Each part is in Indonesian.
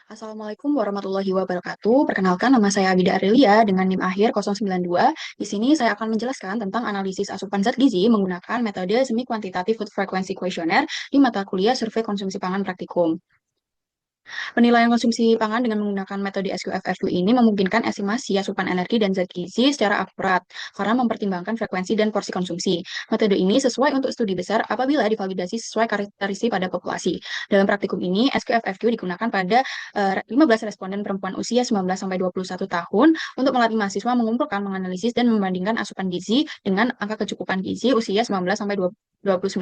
Assalamualaikum warahmatullahi wabarakatuh. Perkenalkan, nama saya Abida Arilia dengan NIM akhir 092. Di sini saya akan menjelaskan tentang analisis asupan zat gizi menggunakan metode semi kuantitatif food frequency questionnaire di mata kuliah survei konsumsi pangan praktikum. Penilaian konsumsi pangan dengan menggunakan metode SQFFQ ini memungkinkan estimasi asupan energi dan zat gizi secara akurat karena mempertimbangkan frekuensi dan porsi konsumsi. Metode ini sesuai untuk studi besar apabila divalidasi sesuai karakteristik pada populasi. Dalam praktikum ini, SQFFQ digunakan pada 15 responden perempuan usia 19-21 tahun untuk melatih mahasiswa mengumpulkan, menganalisis, dan membandingkan asupan gizi dengan angka kecukupan gizi usia 19-29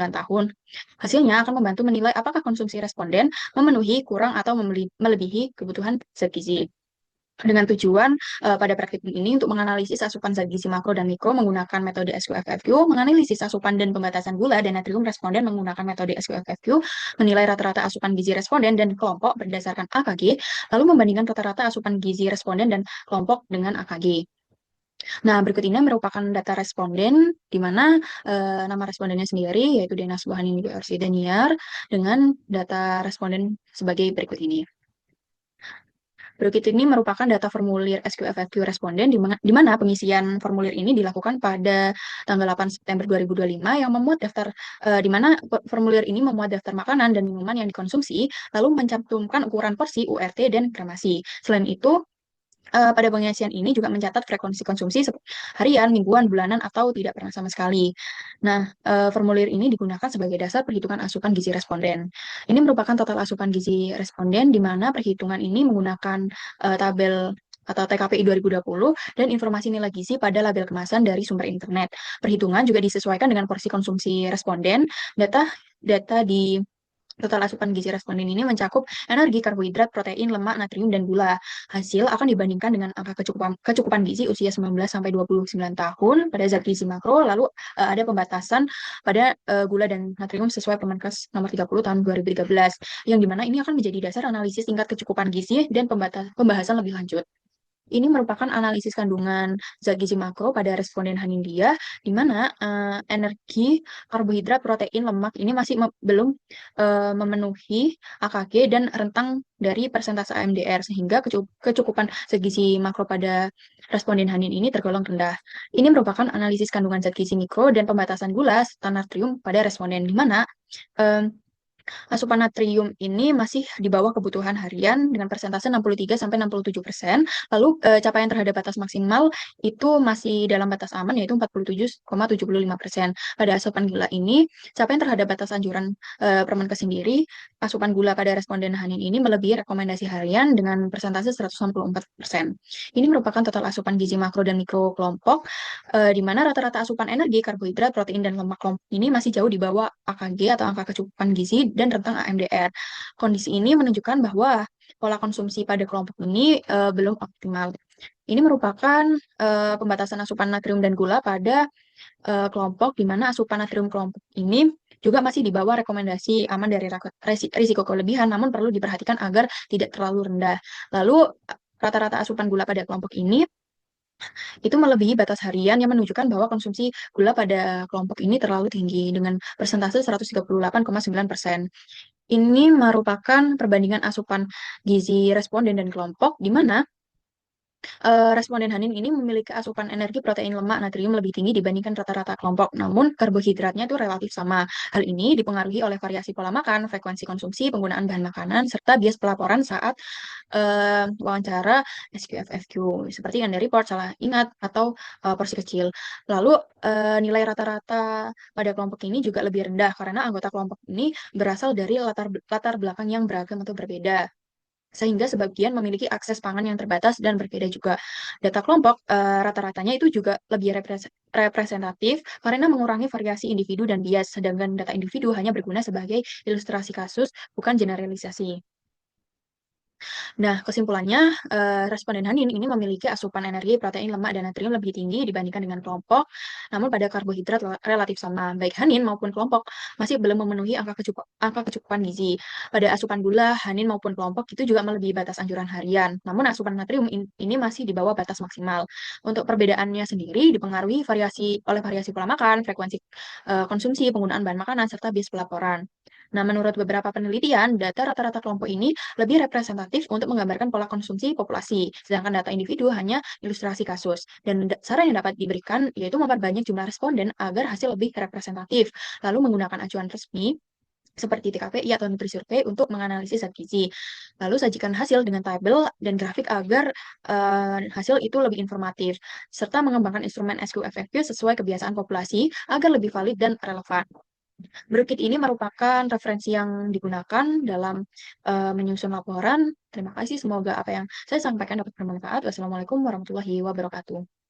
tahun. Hasilnya akan membantu menilai apakah konsumsi responden memenuhi, kurang, atau melebihi kebutuhan zat gizi. Dengan tujuan pada praktikum ini untuk menganalisis asupan zat gizi makro dan mikro menggunakan metode SQFFQ, menganalisis asupan dan pembatasan gula dan natrium responden menggunakan metode SQFFQ, menilai rata-rata asupan gizi responden dan kelompok berdasarkan AKG, lalu membandingkan rata-rata asupan gizi responden dan kelompok dengan AKG. Nah, berikut ini merupakan data responden, di mana nama respondennya sendiri, yaitu Dena Subahani Arsi Daniar, dengan data responden sebagai berikut ini. Berikut ini merupakan data formulir SQFFQ responden, di mana pengisian formulir ini dilakukan pada tanggal 8 September 2025, yang memuat daftar, di mana formulir ini memuat daftar makanan dan minuman yang dikonsumsi, lalu mencantumkan ukuran porsi, URT, dan gramasi. Selain itu, pada pengisian ini juga mencatat frekuensi konsumsi harian, mingguan, bulanan, atau tidak pernah sama sekali. Nah, formulir ini digunakan sebagai dasar perhitungan asupan gizi responden. Ini merupakan total asupan gizi responden, di mana perhitungan ini menggunakan tabel atau TKPI 2020 dan informasi nilai gizi pada label kemasan dari sumber internet. Perhitungan juga disesuaikan dengan porsi konsumsi responden. Data di total asupan gizi responden ini mencakup energi, karbohidrat, protein, lemak, natrium, dan gula. Hasil akan dibandingkan dengan angka kecukupan gizi usia 19-29 tahun pada zat gizi makro, lalu ada pembatasan pada gula dan natrium sesuai Permenkes nomor 30 tahun 2013, yang dimana ini akan menjadi dasar analisis tingkat kecukupan gizi dan pembahasan lebih lanjut. Ini merupakan analisis kandungan zat gizi makro pada responden Hanindia, di mana energi, karbohidrat, protein, lemak ini masih belum memenuhi AKG dan rentang dari persentase AMDR, sehingga kecukupan zat gizi makro pada responden Hanin ini tergolong rendah. Ini merupakan analisis kandungan zat gizi mikro dan pembatasan gula serta natrium pada responden, di mana asupan natrium ini masih di bawah kebutuhan harian dengan persentase 63-67%. Lalu capaian terhadap batas maksimal itu masih dalam batas aman, yaitu 47,75%. Pada asupan gula ini, capaian terhadap batas anjuran Permenkes sendiri, asupan gula pada responden Hanin ini melebihi rekomendasi harian dengan persentase 164%. Ini merupakan total asupan gizi makro dan mikro kelompok, di mana rata-rata asupan energi, karbohidrat, protein, dan lemak kelompok ini masih jauh di bawah AKG atau angka kecukupan gizi dan rentang AMDR. Kondisi ini menunjukkan bahwa pola konsumsi pada kelompok ini belum optimal. Ini merupakan pembatasan asupan natrium dan gula pada kelompok, di mana asupan natrium kelompok ini juga masih di bawah rekomendasi aman dari risiko kelebihan, namun perlu diperhatikan agar tidak terlalu rendah. Lalu rata-rata asupan gula pada kelompok ini itu melebihi batas harian, yang menunjukkan bahwa konsumsi gula pada kelompok ini terlalu tinggi dengan persentase 138,9%. Ini merupakan perbandingan asupan gizi responden dan kelompok, di mana responden Hanin ini memiliki asupan energi, protein, lemak, natrium lebih tinggi dibandingkan rata-rata kelompok, namun karbohidratnya itu relatif sama. Hal ini dipengaruhi oleh variasi pola makan, frekuensi konsumsi, penggunaan bahan makanan, serta bias pelaporan saat wawancara SQFFQ, seperti Anda report, salah ingat, atau porsi kecil. Lalu nilai rata-rata pada kelompok ini juga lebih rendah karena anggota kelompok ini berasal dari latar belakang yang beragam atau berbeda, sehingga sebagian memiliki akses pangan yang terbatas dan berbeda juga. Data kelompok rata-ratanya itu juga lebih representatif karena mengurangi variasi individu dan bias, sedangkan data individu hanya berguna sebagai ilustrasi kasus, bukan generalisasi. Nah, kesimpulannya, responden Hanin ini memiliki asupan energi, protein, lemak, dan natrium lebih tinggi dibandingkan dengan kelompok, namun pada karbohidrat relatif sama. Baik Hanin maupun kelompok masih belum memenuhi angka kecukupan gizi. Pada asupan gula, Hanin maupun kelompok itu juga melebihi batas anjuran harian, namun asupan natrium ini masih di bawah batas maksimal. Untuk perbedaannya sendiri dipengaruhi oleh variasi pola makan, frekuensi konsumsi, penggunaan bahan makanan, serta bias pelaporan. Nah, menurut beberapa penelitian, data rata-rata kelompok ini lebih representatif untuk menggambarkan pola konsumsi populasi, sedangkan data individu hanya ilustrasi kasus. Dan saran yang dapat diberikan yaitu memperbanyak jumlah responden agar hasil lebih representatif, lalu menggunakan acuan resmi seperti TKPI atau Nutri-Survey untuk menganalisis zat gizi. Lalu sajikan hasil dengan tabel dan grafik agar hasil itu lebih informatif, serta mengembangkan instrumen SQFFQ sesuai kebiasaan populasi agar lebih valid dan relevan. Berukit ini merupakan referensi yang digunakan dalam menyusun laporan. Terima kasih, semoga apa yang saya sampaikan dapat bermanfaat. Wassalamualaikum warahmatullahi wabarakatuh.